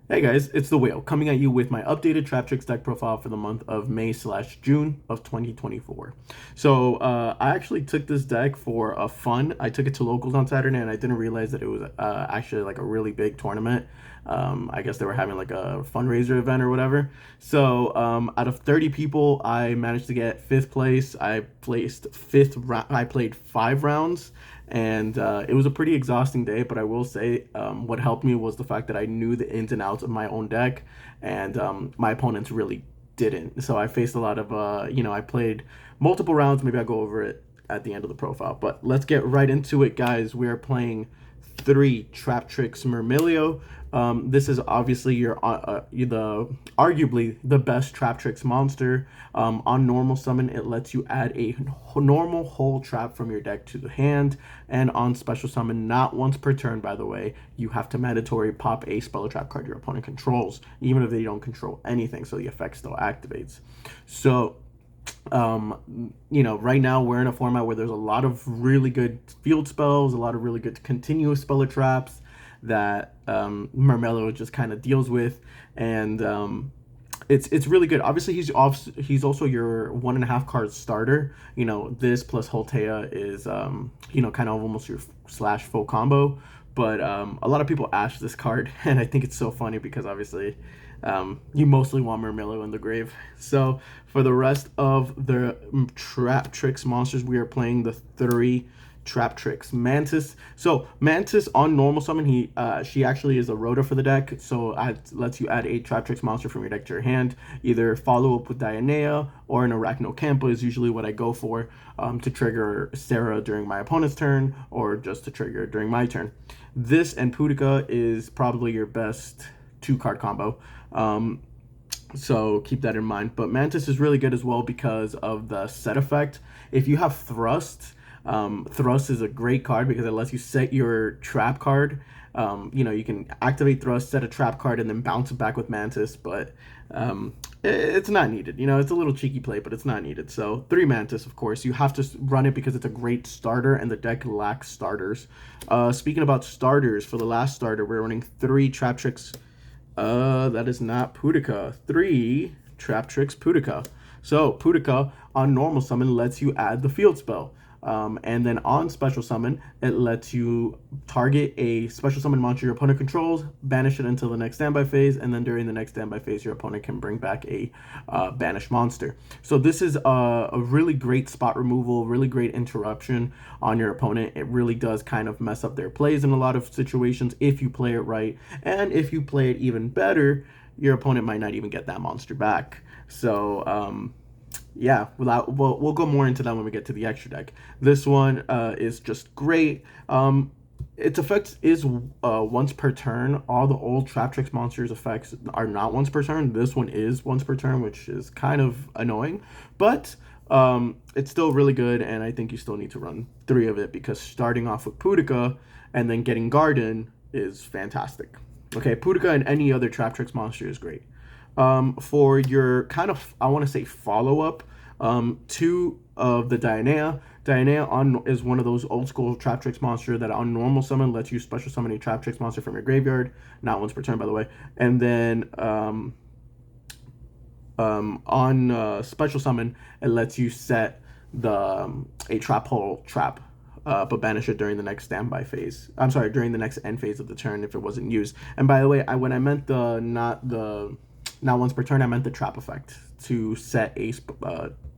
Hey guys, it's the Whale coming at you with my updated Traptrix deck profile for the month of May/June of 2024. I actually took this deck for a fun. I took it to locals on Saturday and I didn't realize that it was actually like a really big tournament. I guess they were having like a fundraiser event or whatever. Out of 30 people, I managed to get fifth place. I placed fifth. I played 5 rounds and it was a pretty exhausting day, but I will say what helped me was the fact that I knew the ins and outs of my own deck, and my opponents really didn't. So I faced a lot of I played multiple rounds. Maybe I'll go over it at the end of the profile, but let's get right into it, guys. We are playing 3 Traptrix Myrmilio. This is obviously the arguably the best Traptrix monster. On normal summon, it lets you add a normal whole trap from your deck to the hand, and on special summon, not once per turn, by the way, you have to mandatory pop a spell or trap card your opponent controls, even if they don't control anything, so the effect still activates. So right now we're in a format where there's a lot of really good field spells, a lot of really good continuous speller traps that Marmello just kind of deals with, and it's really good. Obviously, he's also your 1.5 card starter. This plus Holtea is kind of almost your slash full combo. But a lot of people ash this card, and I think it's so funny because obviously you mostly want Murmillo in the grave. So for the rest of the Traptrix monsters, we are playing the 3 Traptrix. Mantis. So Mantis on normal summon, she actually is a rota for the deck. So it lets you add a Traptrix monster from your deck to your hand. Either follow up with Dionea or an Arachnocampa is usually what I go for to trigger Sarah during my opponent's turn, or just to trigger during my turn. This and Pudica is probably your best 2-card combo. So keep that in mind. But Mantis is really good as well because of the set effect. If you have Thrust, Thrust is a great card because it lets you set your trap card. You can activate Thrust, set a trap card, and then bounce it back with Mantis, but it's not needed. It's a little cheeky play, but it's not needed. So 3 Mantis, of course. You have to run it because it's a great starter, and the deck lacks starters. Speaking about starters, for the last starter, we're running 3 Traptrix. That is not Pudica. 3 Traptrix Pudica. So Pudica on normal summon lets you add the field spell. And then on special summon, it lets you target a special summon monster your opponent controls, banish it until the next standby phase, and then during the next standby phase, your opponent can bring back a banished monster. So this is a really great spot removal, really great interruption on your opponent. It really does kind of mess up their plays in a lot of situations if you play it right. And if you play it even better, your opponent might not even get that monster back. So, yeah, we'll go more into that when we get to the extra deck. This one is just great. Its effects is once per turn. All the old Traptrix monsters effects are not once per turn. This one is once per turn, which is kind of annoying, but it's still really good, and I think you still need to run 3 of it because starting off with Pudica and then getting Garden is fantastic. Okay, Pudica and any other Traptrix monster is great. For your kind of, I want to say, follow-up, 2 of the Dionea. Dionea is one of those old-school Traptrix monster that on normal summon lets you special summon a Traptrix monster from your graveyard, not once per turn, by the way. And then on special summon, it lets you set a trap hole trap, but banish it during the next standby phase. I'm sorry, during the next end phase of the turn if it wasn't used. And by the way, when I meant not once per turn, I meant the trap effect to set a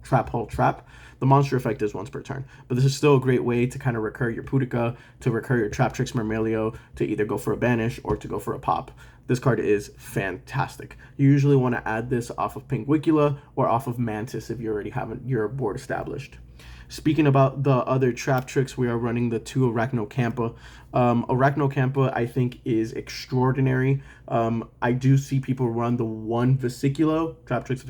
trap hole trap. The monster effect is once per turn, but this is still a great way to kind of recur your Pudica, to recur your Traptrix Myrmilio, to either go for a banish or to go for a pop. This card is fantastic. You usually want to add this off of Pinguicula or off of Mantis if you already have your board established. Speaking about the other Traptrix, we are running the 2 Arachnocampa. Arachnocampa, I think, is extraordinary. I do see people run the 1 Vesiculo, Traptrix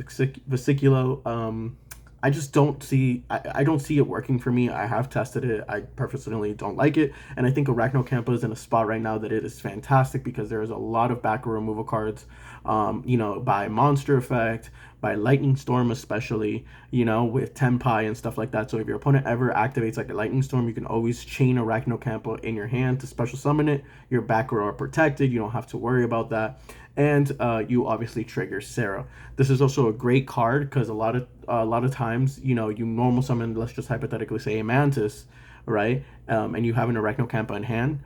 Vesiculo. I just don't see I don't see it working for me. I have tested it. I personally don't like it, and I think Arachnocampa is in a spot right now that it is fantastic because there is a lot of backer removal cards, by monster effect, by lightning storm, especially, with Tenpai and stuff like that. So if your opponent ever activates like a lightning storm, you can always chain Arachnocampa in your hand to special summon it. Your back row are protected. You don't have to worry about that. And you obviously trigger Sarah. This is also a great card because a lot of times, you normal summon, let's just hypothetically say a Mantis, right? And you have an Arachnocampa in hand.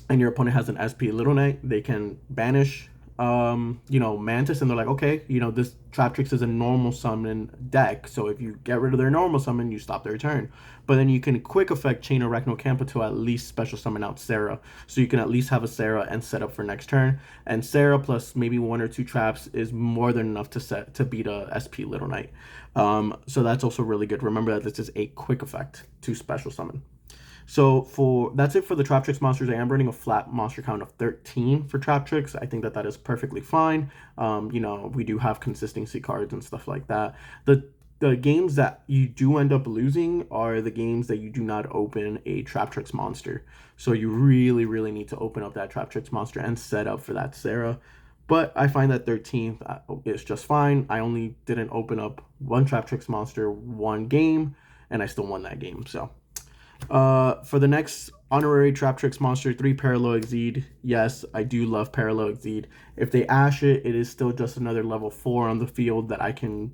And your opponent has an SP Little Knight, they can banish, Mantis, and they're like, okay, this Traptrix is a normal summon deck, so if you get rid of their normal summon, you stop their turn. But then you can quick effect chain Arachnocampa to at least special summon out Sarah, so you can at least have a Sarah and set up for next turn. And Sarah plus maybe one or two traps is more than enough to beat a SP Little Knight. So that's also really good. Remember that this is a quick effect to special summon. So that's it for the Traptrix monsters. I am running a flat monster count of 13 for Traptrix. I think that is perfectly fine. We do have consistency cards and stuff like that. The games that you do end up losing are the games that you do not open a Traptrix monster. So you really, really need to open up that Traptrix monster and set up for that Sarah. But I find that 13th is just fine. I only didn't open up one Traptrix monster one game, and I still won that game. So for the next honorary Traptrix monster, 3 Parallel Exceed. Yes, I do love Parallel Exceed. If they ash it, it is still just another level 4 on the field that I can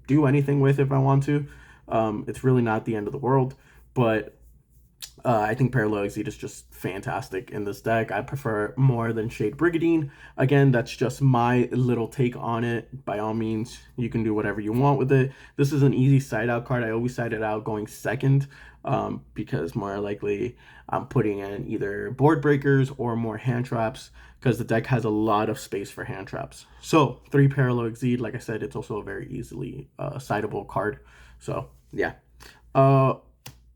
do anything with if I want to. It's really not the end of the world, but I think Parallel Exceed is just fantastic in this deck. I prefer it more than Shade Brigadine. Again, that's just my little take on it. By all means, you can do whatever you want with it. This is an easy side out card. I always side it out going second because more likely I'm putting in either board breakers or more hand traps because the deck has a lot of space for hand traps. So 3 Parallel Exceed, like I said, it's also a very easily sideable card. So yeah. 1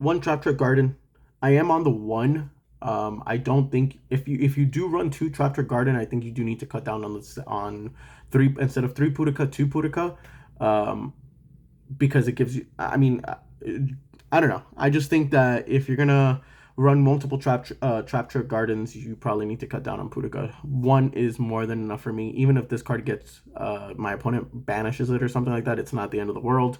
Traptrix Garden. I am on the 1. I don't think if you do run 2 Traptrix Garden, I think you do need to cut down on 3 instead of 3 Pudica, 2 Pudica, because it gives you. I mean, I don't know. I just think that if you're gonna run multiple Traptrix Gardens, you probably need to cut down on Pudica. 1 is more than enough for me. Even if this card gets my opponent banishes it or something like that, it's not the end of the world.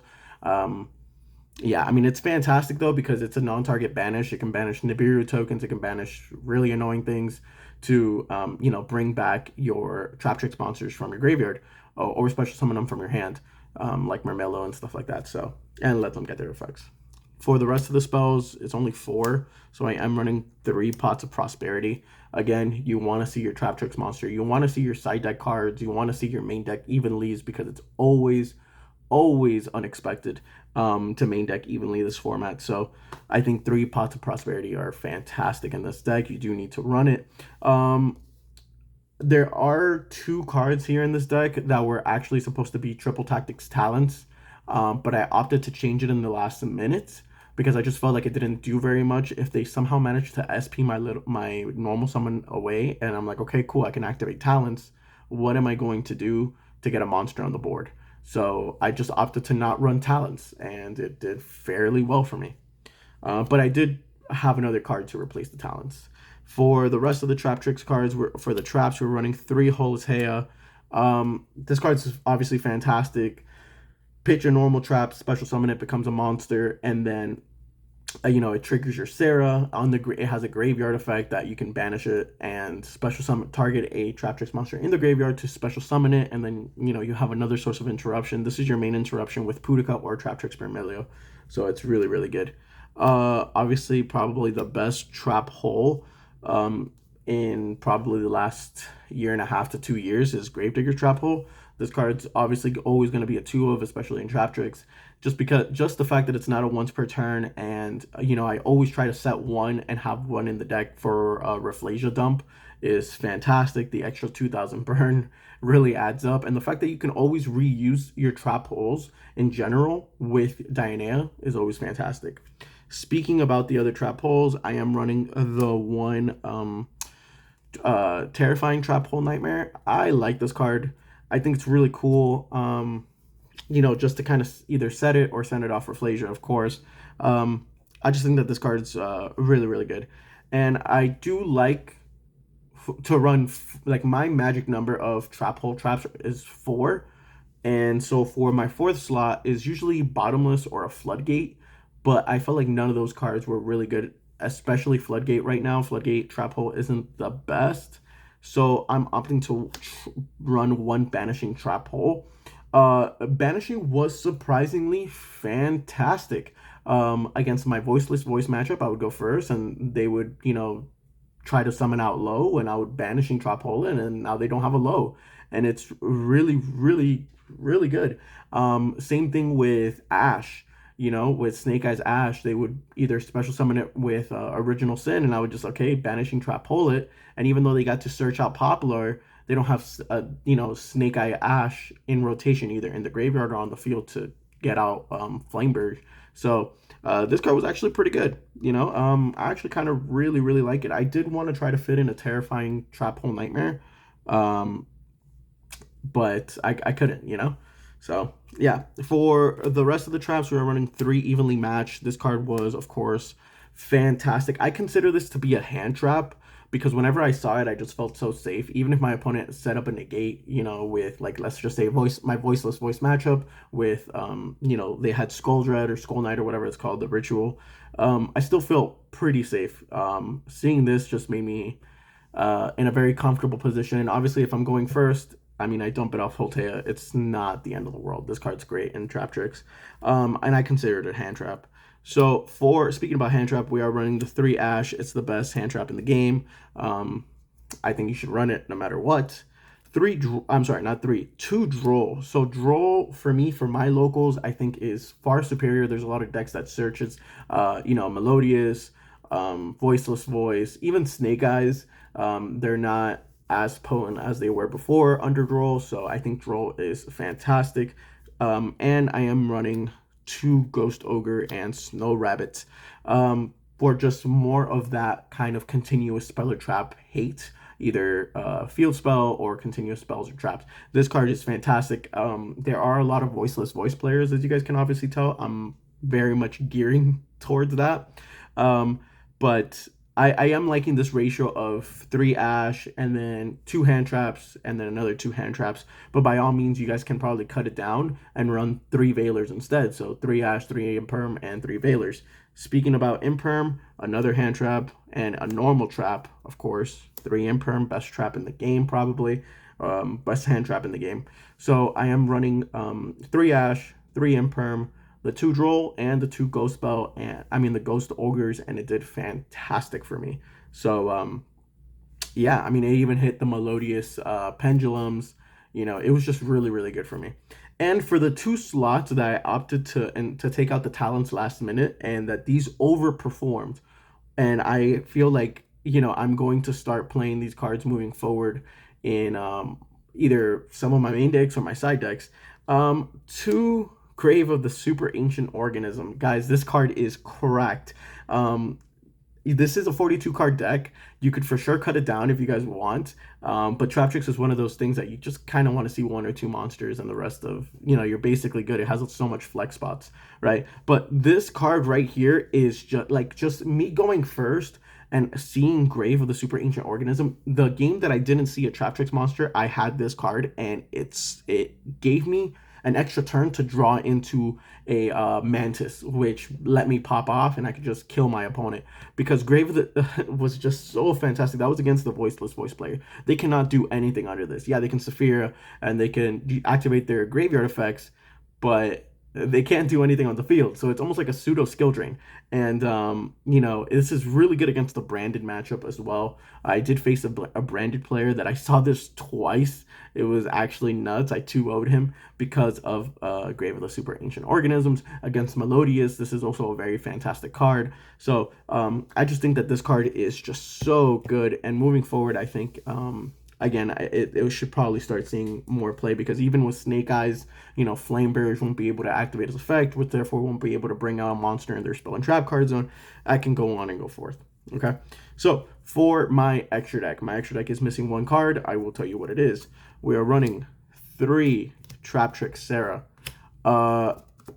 Yeah, I mean, it's fantastic, though, because it's a non-target banish. It can banish Nibiru tokens. It can banish really annoying things to, bring back your Traptrix monsters from your graveyard or special summon them from your hand, like Mermello and stuff like that. So, and let them get their effects. For the rest of the spells, it's only 4, so I am running 3 Pots of Prosperity. Again, you want to see your Traptrix monster. You want to see your side deck cards. You want to see your main deck even leaves because it's always unexpected to main deck evenly this format. So I think 3 Pots of Prosperity are fantastic in this deck. You do need to run it. There are 2 cards here in this deck that were actually supposed to be Triple Tactics Talents, but I opted to change it in the last minute because I just felt like it didn't do very much. If they somehow managed to SP my normal summon away, and I'm like, okay, cool, I can activate Talents. What am I going to do to get a monster on the board? So I just opted to not run Talents, and it did fairly well for me. But I did have another card to replace the Talents. For the rest of the Traptrix cards, for the traps, we're running 3 Holosea. This card is obviously fantastic. Pitch a normal trap, special summon it, becomes a monster, and then it triggers your Sarah. It has a graveyard effect that you can banish it and special summon, target a Traptrix monster in the graveyard to special summon it, and then you have another source of interruption. This is your main interruption with Pudica or Traptrix Vermilio, so it's really, really good. Obviously, probably the best trap hole in probably the last 1.5 to 2 years is Gravedigger Trap Hole. This card's obviously always going to be a 2 of, especially in Traptrix, just the fact that it's not a once per turn, and I always try to set 1 and have 1 in the deck for Rafflesia dump is fantastic. The extra 2,000 burn really adds up, and the fact that you can always reuse your trap holes in general with Dianea is always fantastic. Speaking about the other trap holes, I am running the 1 Terrifying Trap Hole Nightmare. I like this card. I think it's really cool, just to kind of either set it or send it off for Rafflesia, of course. I just think that this card's really, really good. And I do like to run, like, my magic number of trap hole traps is 4. And so for my fourth slot is usually Bottomless or a Floodgate, but I felt like none of those cards were really good, especially Floodgate right now. Floodgate Trap Hole isn't the best. So I'm opting to run one Banishing Trap Hole. Banishing was surprisingly fantastic. Against my Voiceless Voice matchup, I would go first, and they would, try to summon out low, and I would Banishing Trap Hole in, and now they don't have a low. And it's really, really, really good. Same thing with Ash. With Snake Eyes Ash, they would either special summon it with Original Sin, and I would just, okay, Banishing Trap Hole it. And even though they got to search out Popular, they don't have, Snake Eye Ash in rotation either in the graveyard or on the field to get out Flamebird. So this card was actually pretty good. I actually kind of really, really like it. I did want to try to fit in a Terrifying Trap Hole Nightmare, um, but I couldn't. So yeah, for the rest of the traps, we were running 3 evenly matched. This card was, of course, fantastic. I consider this to be a hand trap because whenever I saw it, I just felt so safe. Even if my opponent set up a negate, with, like, let's just say my Voiceless Voice matchup with, they had Skull Dread or Skull Knight or whatever it's called, the ritual. I still feel pretty safe. Seeing this just made me in a very comfortable position. Obviously, if I'm going first, I mean, I dump it off Holtea. It's not the end of the world. This card's great in Traptrix. And I consider it a hand trap. So for speaking about hand trap, we are running the 3 Ash. It's the best hand trap in the game. I think you should run it no matter what. I'm sorry, not 3, 2 Droll. So Droll, for me, for my locals, I think is far superior. There's a lot of decks that searches, Melodious, Voiceless Voice, even Snake Eyes. They're not as potent as they were before under Droll, so I think Droll is fantastic. And I am running 2 Ghost Ogre and Snow Rabbit for just more of that kind of continuous speller trap hate, either field spell or continuous spells or traps. This card is fantastic. There are a lot of Voiceless Voice players, as you guys can obviously tell. I'm very much gearing towards that. But I am liking this ratio of 3 Ash and then 2 hand traps and then another 2 hand traps. But by all means, you guys can probably cut it down and run 3 Veilers instead. So 3 Ash, 3 Imperm, and 3 Veilers. Speaking about Imperm, another hand trap and a normal trap, of course. 3 Imperm, best trap in the game probably. Best hand trap in the game. So I am running 3 Ash, 3 Imperm, the 2 Droll and the 2 Ghost Spell, and I mean the Ghost Ogres, and it did fantastic for me. So yeah, I mean, it even hit the Melodious Pendulums. It was just really, really good for me. And for the 2 slots that I opted to take out the talents last minute, and that these overperformed, and I feel like I'm going to start playing these cards moving forward in either some of my main decks or my side decks. 2 Grave of the Super Ancient Organism. Guys, this card is cracked. This is a 42 card deck. You could for sure cut it down if you guys want. But Traptrix is one of those things that you just kind of want to see 1 or 2 monsters, and the rest of, you're basically good. It has so much flex spots, right? But this card right here is just me going first and seeing Grave of the Super Ancient Organism. The game that I didn't see a Traptrix monster, I had this card, and it gave me an extra turn to draw into a Mantis, which let me pop off and I could just kill my opponent. Because Grave of the was just so fantastic. That was against the Voiceless Voice player. They cannot do anything under this. Yeah, they can Saphira and they can activate their graveyard effects, but they can't do anything on the field. So it's almost like a pseudo skill drain. And, this is really good against the branded matchup as well. I did face a branded player that I saw this twice. It was actually nuts. I 2-0'd him because of Grave of the Super Ancient Organisms. Against Melodious, this is also a very fantastic card. So I just think that this card is just so good. And moving forward, I think again, it should probably start seeing more play, because even with Snake Eyes, Flame Bearers won't be able to activate its effect, which therefore won't be able to bring out a monster in their spell and trap card zone. I can go on and go forth. Okay, so for my extra deck is missing 1 card. I will tell you what it is. We are running 3 Traptrix Sarah.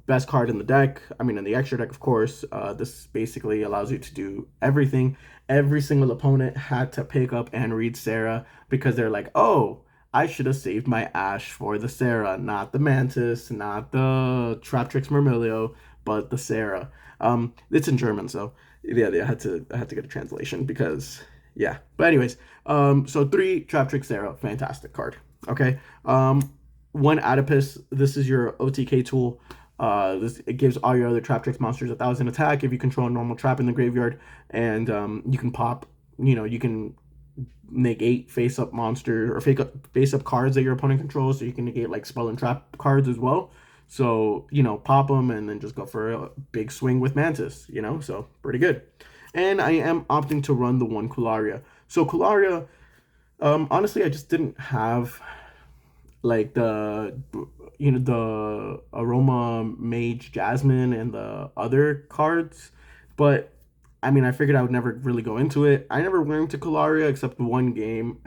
Best card in the deck. I mean, in the extra deck, of course. This basically allows you to do everything. Every single opponent had to pick up and read Sarah because they're like, oh, I should have saved my Ash for the Sarah, not the Mantis, not the Traptrix Myrmilio, but the Sarah. It's in German, so yeah, I had to get a translation because yeah. But anyways, so three Traptrix Sarah, fantastic card. Okay. One Adipus. This is your OTK tool. This it gives all your other Traptrix monsters 1,000 attack if you control a normal trap in the graveyard, and you can pop. You can negate face up monster or face up cards that your opponent controls, so you can negate like spell and trap cards as well. So pop them and then just go for a big swing with Mantis. So pretty good. And I am opting to run the one Kularia. So Kularia, honestly, I just didn't have like the Aroma Mage Jasmine and the other cards, but I mean, I figured I would never really go into it. I never went into Kalaria except one game,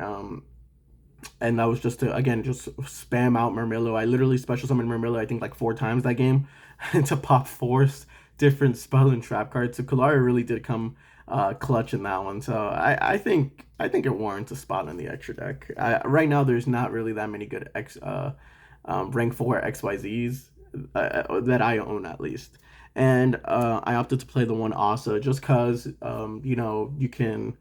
and that was just to again just spam out Murmillo. I literally special summoned Murmillo I think like 4 times that game, and to pop four different spell and trap cards. So Kalaria really did come clutch in that one. So I think it warrants a spot in the extra deck. Right now, there's not really that many good rank 4 XYZs that I own at least. And I opted to play the one Asa just because, you can.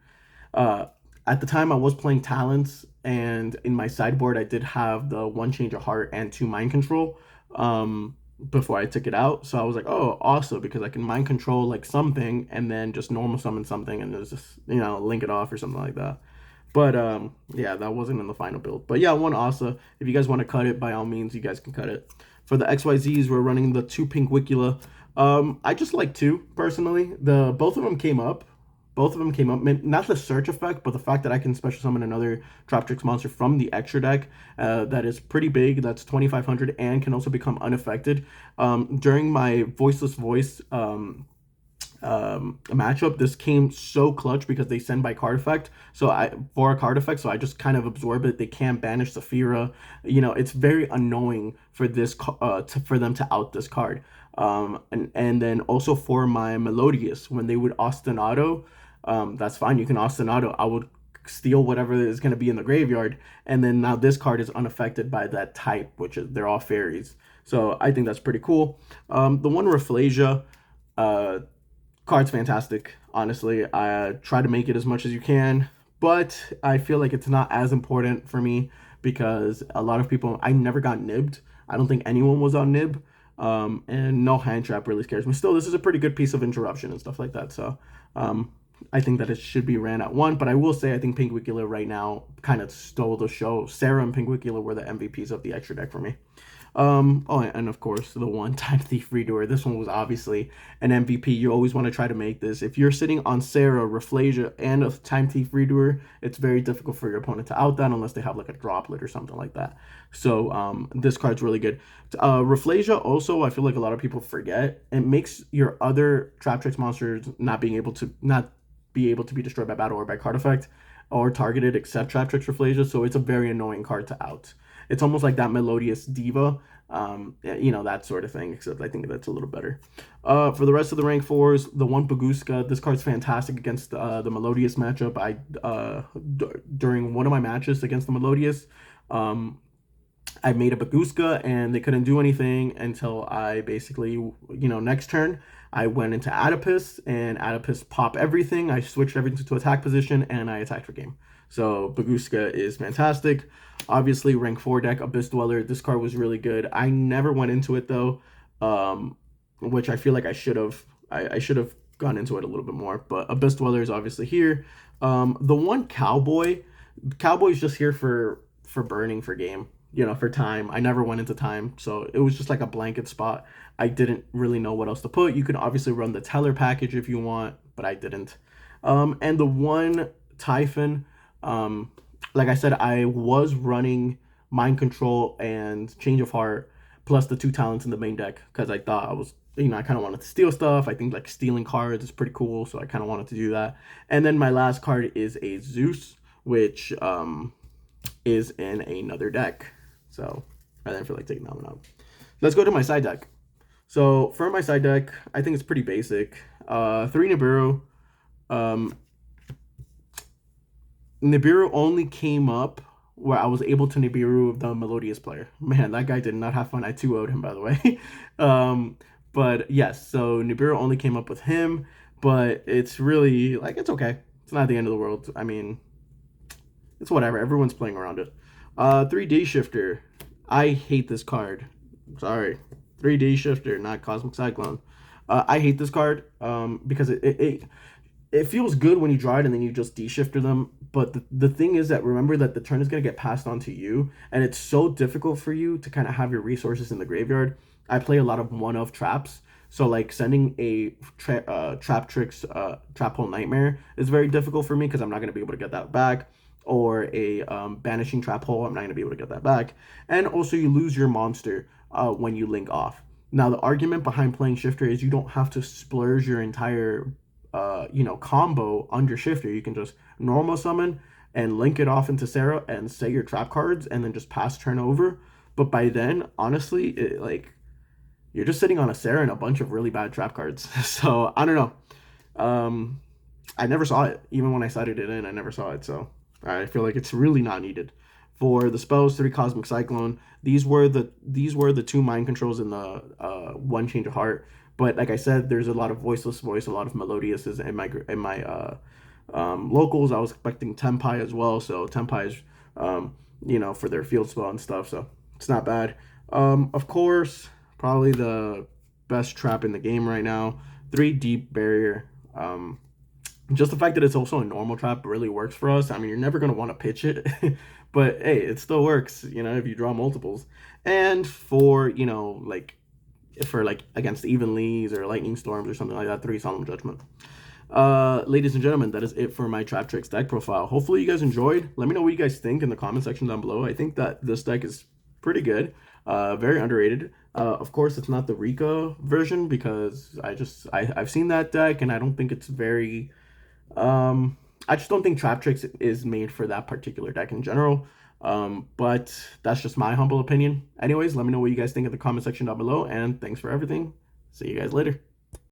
Uh, at the time, I was playing Talents, and in my sideboard, I did have the one Change of Heart and two Mind Control before I took it out. So I was like, oh, Asa, because I can Mind Control like something and then just normal summon something and just, link it off or something like that. But yeah, that wasn't in the final build. But yeah, one Asa. If you guys want to cut it, by all means, you guys can cut it. For the XYZs, we're running the two pink Wicula. I just like two personally. Both of them came up. Both of them came up. Not the search effect, but the fact that I can special summon another Traptrix monster from the extra deck that is pretty big. That's 2,500 and can also become unaffected. During my Voiceless Voice matchup, this came so clutch because they send by card effect, so for a card effect, so I just kind of absorb it. They can't banish Saphira. It's very annoying for this for them to out this card. And then also for my Melodious, when they would Ostinato, that's fine, you can Ostinato. I would steal whatever is going to be in the graveyard, and then now this card is unaffected by that type, which is they're all fairies. So I think that's pretty cool. The one Rafflesia, card's fantastic, honestly. I try to make it as much as you can, but I feel like it's not as important for me because a lot of people, I never got nibbed. I don't think anyone was on nib. And no hand trap really scares me. Still, this is a pretty good piece of interruption and stuff like that. So I think that it should be ran at one, but I will say I think Pink Wicula right now kind of stole the show. Sarah and Pink Wicula were the MVPs of the extra deck for me. Oh, and of course, the one Time Thief Redoer. This one was obviously an MVP. You always want to try to make this. If you're sitting on Sarah, Rafflesia, and a Time Thief Redoer, it's very difficult for your opponent to out that unless they have like a droplet or something like that. So this card's really good. Rafflesia also, I feel like a lot of people forget. It makes your other Traptrix monsters not be able to be destroyed by battle or by card effect or targeted except Traptrix Rafflesia. So it's a very annoying card to out. It's almost like that Melodious Diva, that sort of thing, except I think that's a little better. For the rest of the rank 4s, the one Baguska, this card's fantastic against the Melodious matchup. During one of my matches against the Melodious, I made a Baguska and they couldn't do anything until I basically, next turn, I went into Adipus and Adipus pop everything. I switched everything to attack position and I attacked for game. So Baguska is fantastic. Obviously, rank 4 deck, Abyss Dweller. This card was really good. I never went into it though, which I feel like I should have. I should have gone into it a little bit more. But Abyss Dweller is obviously here. The one Cowboy's just here for burning for game. For time. I never went into time, so it was just like a blanket spot. I didn't really know what else to put. You can obviously run the Teller package if you want, but I didn't. And the one Typhon, like I said, I was running Mind Control and Change of Heart plus the 2 talents in the main deck because I thought I was, I kind of wanted to steal stuff. I think like stealing cards is pretty cool, so I kind of wanted to do that. And then my last card is a Zeus, which is in another deck. So I didn't feel like taking that one out. Let's go to my side deck. So for my side deck, I think it's pretty basic. 3 Nibiru. Nibiru only came up where I was able to Nibiru the Melodious player. Man, that guy did not have fun. I 2-0'd him, by the way. um, but yes, so Nibiru only came up with him, but it's really like it's okay. It's not the end of the world. I mean, it's whatever. Everyone's playing around it. 3D Shifter. I hate this card. Sorry. 3D Shifter, not Cosmic Cyclone. I hate this card because it feels good when you draw it and then you just de-shifter them. But the thing is that remember that the turn is going to get passed on to you, and it's so difficult for you to kind of have your resources in the graveyard. I play a lot of one-of traps. So like sending a Traptrix Trap Hole Nightmare is very difficult for me because I'm not going to be able to get that back, or a Banishing Trap Hole, I'm not going to be able to get that back. And also you lose your monster when you link off. Now the argument behind playing Shifter is you don't have to splurge your entire combo under Shifter. You can just normal summon and link it off into Sarah and say your trap cards and then just pass turn over. But by then, honestly, you're just sitting on a Sarah and a bunch of really bad trap cards. So I don't know. I never saw it. Even when I cited it in, I never saw it. So I feel like it's really not needed. For the spells, 3 Cosmic Cyclone. These were the 2 mind controls in the 1 Change of Heart. But like I said, there's a lot of Voiceless Voice, a lot of Melodiouses in my locals. I was expecting Tenpai as well, so Tenpai is for their field spell and stuff. So it's not bad. Of course, probably the best trap in the game right now. 3 Deep Barrier. Just the fact that it's also a normal trap really works for us. I mean, you're never going to want to pitch it, but hey, it still works, if you draw multiples. And for, against Even Lees or Lightning Storms or something like that, 3 Solemn Judgment. Ladies and gentlemen, that is it for my Traptrix deck profile. Hopefully you guys enjoyed. Let me know what you guys think in the comment section down below. I think that this deck is pretty good, very underrated. Of course, it's not the Rika version because I've seen that deck and I don't think it's very... I just don't think Traptrix is made for that particular deck in general. But that's just my humble opinion. Anyways, let me know what you guys think in the comment section down below, and thanks for everything. See you guys later.